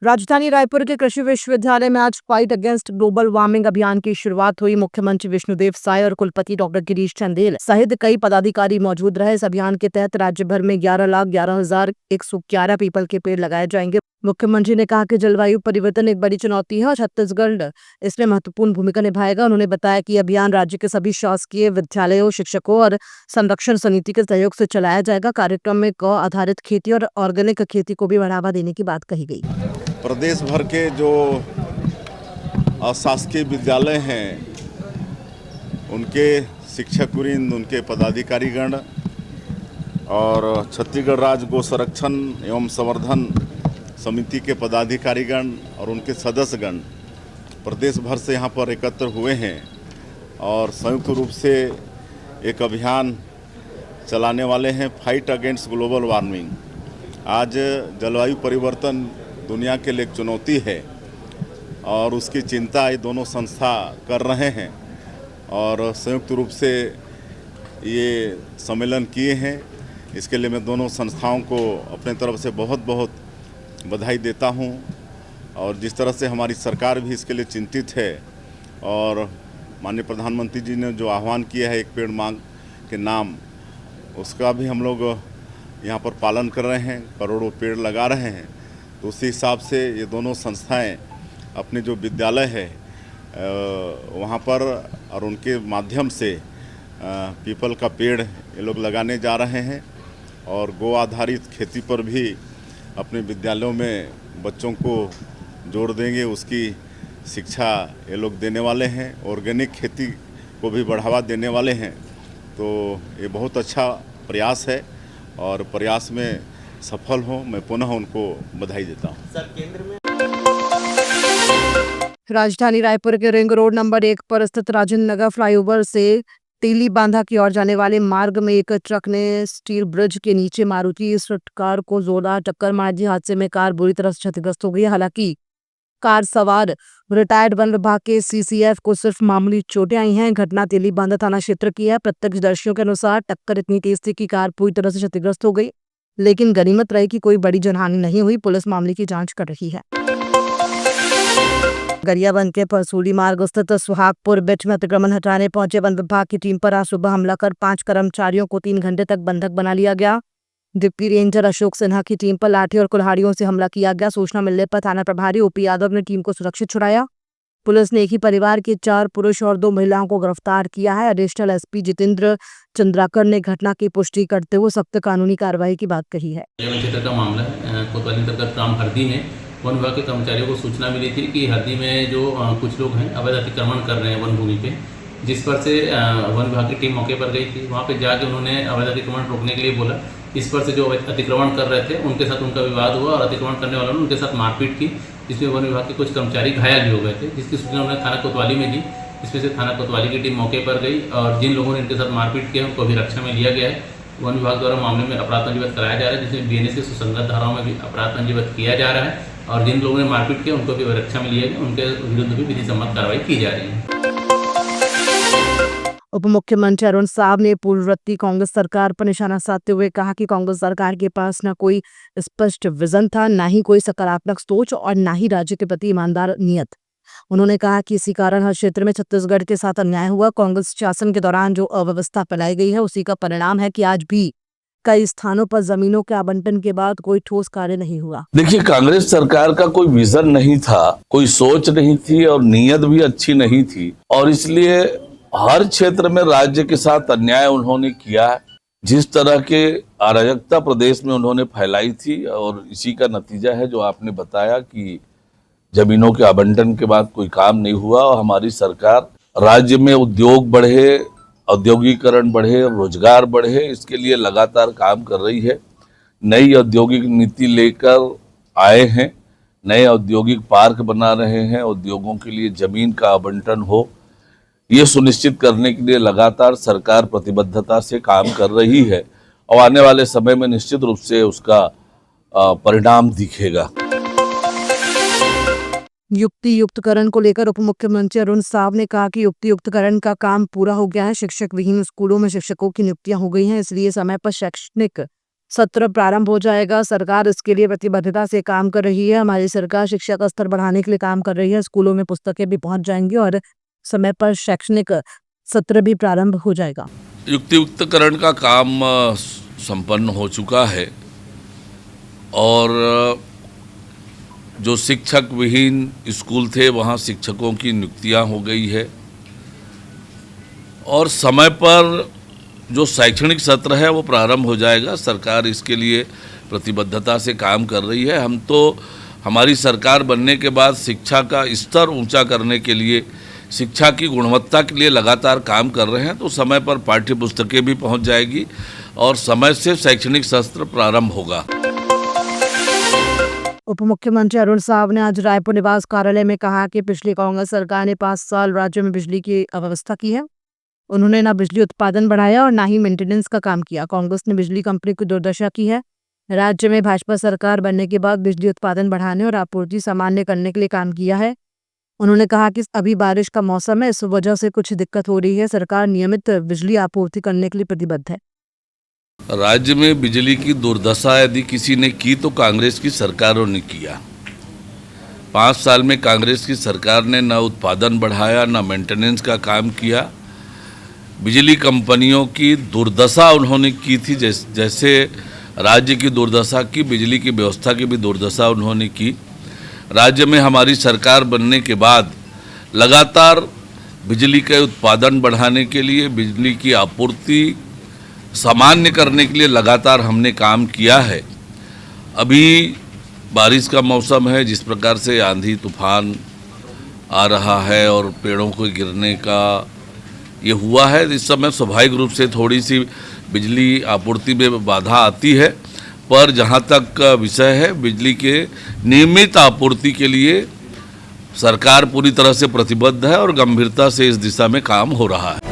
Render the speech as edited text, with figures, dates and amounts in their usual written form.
राजधानी रायपुर के कृषि विश्वविद्यालय में आज फाइट अगेंस्ट ग्लोबल वार्मिंग अभियान की शुरुआत हुई। मुख्यमंत्री विष्णुदेव साय और कुलपति डॉक्टर गिरीश चंदेल सहित कई पदाधिकारी मौजूद रहे। इस अभियान के तहत राज्य भर में 11,11,111 पीपल के पेड़ लगाए जाएंगे। मुख्यमंत्री ने कहा कि जलवायु परिवर्तन एक बड़ी चुनौती है और छत्तीसगढ़ इसमें महत्वपूर्ण भूमिका निभाएगा। उन्होंने बताया कि अभियान राज्य के सभी शासकीय विद्यालयों, शिक्षकों और संरक्षण समिति के सहयोग से चलाया जाएगा। कार्यक्रम में गौ आधारित खेती और ऑर्गेनिक खेती को भी बढ़ावा देने की बात कही गई। प्रदेश भर के जो अशासकीय विद्यालय हैं उनके शिक्षकवृंद, उनके पदाधिकारीगण और छत्तीसगढ़ राज्य गौ संरक्षण एवं संवर्धन समिति के पदाधिकारीगण और उनके सदस्यगण प्रदेश भर से यहाँ पर एकत्र हुए हैं और संयुक्त रूप से एक अभियान चलाने वाले हैं, फाइट अगेंस्ट ग्लोबल वार्मिंग। आज जलवायु परिवर्तन दुनिया के लिए एक चुनौती है और उसकी चिंता ये दोनों संस्था कर रहे हैं और संयुक्त रूप से ये सम्मेलन किए हैं। इसके लिए मैं दोनों संस्थाओं को अपने तरफ से बहुत बहुत बधाई देता हूं और जिस तरह से हमारी सरकार भी इसके लिए चिंतित है और माननीय प्रधानमंत्री जी ने जो आह्वान किया है एक पेड़ मांग के नाम, उसका भी हम लोग यहाँ पर पालन कर रहे हैं, करोड़ों पेड़ लगा रहे हैं। तो उसी हिसाब से ये दोनों संस्थाएं अपने जो विद्यालय है वहाँ पर और उनके माध्यम से पीपल का पेड़ ये लोग लगाने जा रहे हैं और गौ आधारित खेती पर भी अपने विद्यालयों में बच्चों को जोड़ देंगे, उसकी शिक्षा ये लोग देने वाले हैं। ऑर्गेनिक खेती को भी बढ़ावा देने वाले हैं। तो ये बहुत अच्छा प्रयास है और प्रयास में सफल हो, मैं पुनः उनको बधाई देता हूँ। सर, केंद्र में राजधानी रायपुर के रिंग रोड नंबर 1 पर स्थित राजेंद्र नगर फ्लाईओवर से तेली बांधा की ओर जाने वाले मार्ग में एक ट्रक ने स्टील ब्रिज के नीचे मारुति स्विफ्ट कार को जोरदार टक्कर मार दी। हादसे में कार बुरी तरह से क्षतिग्रस्त हो गई। हालांकि कार सवार रिटायर्ड वन विभाग के सीसीएफ को सिर्फ मामूली चोटें आई हैं। घटना तेली बांधा थाना क्षेत्र की है। प्रत्यक्षदर्शियों के अनुसार टक्कर इतनी तेज थी कि कार पूरी तरह से क्षतिग्रस्त हो गई, लेकिन गनीमत रही कि कोई बड़ी जनहानि नहीं हुई। पुलिस मामले की जांच कर रही है। गरियाबंद के परसूली मार्ग स्थित सुहागपुर बेट में अतिक्रमण हटाने पहुंचे वन विभाग की टीम पर आज सुबह हमला कर 5 कर्मचारियों को 3 घंटे तक बंधक बना लिया गया। डिप्टी रेंजर अशोक सिन्हा की टीम पर लाठी और कुल्हाड़ियों से हमला किया गया। सूचना मिलने पर थाना प्रभारी ओपी यादव ने टीम को सुरक्षित छुड़ाया। पुलिस ने एक ही परिवार के 4 पुरुष और 2 महिलाओं को गिरफ्तार किया है। एडिशनल एसपी जितेंद्र चंद्राकर ने घटना की पुष्टि करते हुए सख्त कानूनी कार्रवाई की बात कही है। क्षेत्र का मामला है। कोतवाली अंतर्गत ग्राम हरदी में वन विभाग के कर्मचारियों को सूचना मिली थी कि हरदी में जो कुछ लोग हैं अवैध अतिक्रमण कर रहे हैं वन भूमि पे, जिस पर से वन विभाग की टीम मौके पर गई थी। वहाँ पे जाके उन्होंने अवैध अतिक्रमण रोकने के लिए बोला। इस पर से जो अतिक्रमण कर रहे थे उनके साथ उनका विवाद हुआ और अतिक्रमण करने वालों ने उनके साथ मारपीट की, जिसमें वन विभाग के कुछ कर्मचारी घायल भी हो गए थे, जिसकी सूचना उन्होंने थाना कोतवाली में दी। इसमें से थाना कोतवाली की टीम मौके पर गई और जिन लोगों ने इनके साथ मारपीट किया उनको अभिरक्षा में लिया गया है। वन विभाग द्वारा मामले में अपराध पंजीबद्ध कराया जा रहा है, जिसमें बीएनएस के सुसंगत धाराओं में भी अपराध पंजीबद्ध किया जा रहा है और जिन लोगों ने मारपीट किया उनको भी अभिरक्षा में लिया गया, उनके विरुद्ध भी विधि सम्मत कार्रवाई की जा रही है। उप मुख्यमंत्री अरुण साहब ने पूर्ववर्ती कांग्रेस सरकार पर निशाना साधते हुए कहा कि कांग्रेस सरकार के पास न कोई स्पष्ट विजन था, न ही कोई सकारात्मक सोच और न ही राज्य के प्रति ईमानदार नियत। उन्होंने कहा कि इसी कारण हर क्षेत्र में छत्तीसगढ़ के साथ अन्याय हुआ। कांग्रेस शासन के दौरान जो अव्यवस्था फैलाई गई है उसी का परिणाम है कि आज भी कई स्थानों पर जमीनों के आवंटन के बाद कोई ठोस कार्य नहीं हुआ। देखिए, कांग्रेस सरकार का कोई विजन नहीं था, कोई सोच नहीं थी और नीयत भी अच्छी नहीं थी और इसलिए हर क्षेत्र में राज्य के साथ अन्याय उन्होंने किया है। जिस तरह के अराजकता प्रदेश में उन्होंने फैलाई थी और इसी का नतीजा है जो आपने बताया कि जमीनों के आवंटन के बाद कोई काम नहीं हुआ और हमारी सरकार राज्य में उद्योग बढ़े, औद्योगिकरण बढ़े, रोजगार बढ़े, इसके लिए लगातार काम कर रही है। नई औद्योगिक नीति लेकर आए हैं, नए औद्योगिक पार्क बना रहे हैं, उद्योगों के लिए जमीन का आवंटन हो, ये सुनिश्चित करने के लिए लगातार सरकार प्रतिबद्धता से काम कर रही है और आने वाले समय में निश्चित रूप से उसका परिणाम दिखेगा। युक्ति युक्तकरण को लेकर उप मुख्यमंत्री अरुण साहब ने कहा कि युक्ति युक्तकरण का काम पूरा हो गया है। शिक्षक विहीन स्कूलों में शिक्षकों की नियुक्तियां हो गई हैं, इसलिए समय पर शैक्षणिक सत्र प्रारंभ हो जाएगा। सरकार इसके लिए प्रतिबद्धता से काम कर रही है। हमारी सरकार शिक्षा का स्तर बढ़ाने के लिए काम कर रही है। स्कूलों में पुस्तकें भी पहुंच जाएंगी और समय पर शैक्षणिक सत्र भी प्रारंभ हो जाएगा। युक्तियुक्तकरण का काम संपन्न हो चुका है और जो शिक्षक विहीन स्कूल थे वहाँ शिक्षकों की नियुक्तियाँ हो गई है और समय पर जो शैक्षणिक सत्र है वो प्रारंभ हो जाएगा। सरकार इसके लिए प्रतिबद्धता से काम कर रही है। हम तो हमारी सरकार बनने के बाद शिक्षा का स्तर ऊंचा करने के लिए, शिक्षा की गुणवत्ता के लिए लगातार काम कर रहे हैं। तो समय पर पाठ्य पुस्तकें भी पहुंच जाएगी और समय से शैक्षणिक सत्र प्रारंभ होगा। उप मुख्यमंत्री अरुण साव ने आज रायपुर निवास कार्यालय में कहा कि पिछली कांग्रेस सरकार ने 5 साल राज्य में बिजली की अव्यवस्था की है। उन्होंने ना बिजली उत्पादन बढ़ाया और ना ही मेंटेनेंस का काम किया। कांग्रेस ने बिजली कंपनी की दुर्दशा की है। राज्य में भाजपा सरकार बनने के बाद बिजली उत्पादन बढ़ाने और आपूर्ति सामान्य करने के लिए काम किया है। उन्होंने कहा कि अभी बारिश का मौसम है, इस वजह से कुछ दिक्कत हो रही है। सरकार नियमित बिजली आपूर्ति करने के लिए प्रतिबद्ध है। राज्य में बिजली की दुर्दशा यदि किसी ने की तो कांग्रेस की सरकारों ने किया। 5 साल में कांग्रेस की सरकार ने न उत्पादन बढ़ाया, न मेंटेनेंस का काम किया। बिजली कंपनियों की दुर्दशा उन्होंने की थी, जैसे राज्य की दुर्दशा की, बिजली की व्यवस्था की भी दुर्दशा उन्होंने की। राज्य में हमारी सरकार बनने के बाद लगातार बिजली के उत्पादन बढ़ाने के लिए, बिजली की आपूर्ति सामान्य करने के लिए लगातार हमने काम किया है। अभी बारिश का मौसम है, जिस प्रकार से आंधी तूफान आ रहा है और पेड़ों को गिरने का ये हुआ है, इस समय स्वाभाविक रूप से थोड़ी सी बिजली आपूर्ति में बाधा आती है। पर जहाँ तक विषय है, बिजली के नियमित आपूर्ति के लिए सरकार पूरी तरह से प्रतिबद्ध है और गंभीरता से इस दिशा में काम हो रहा है।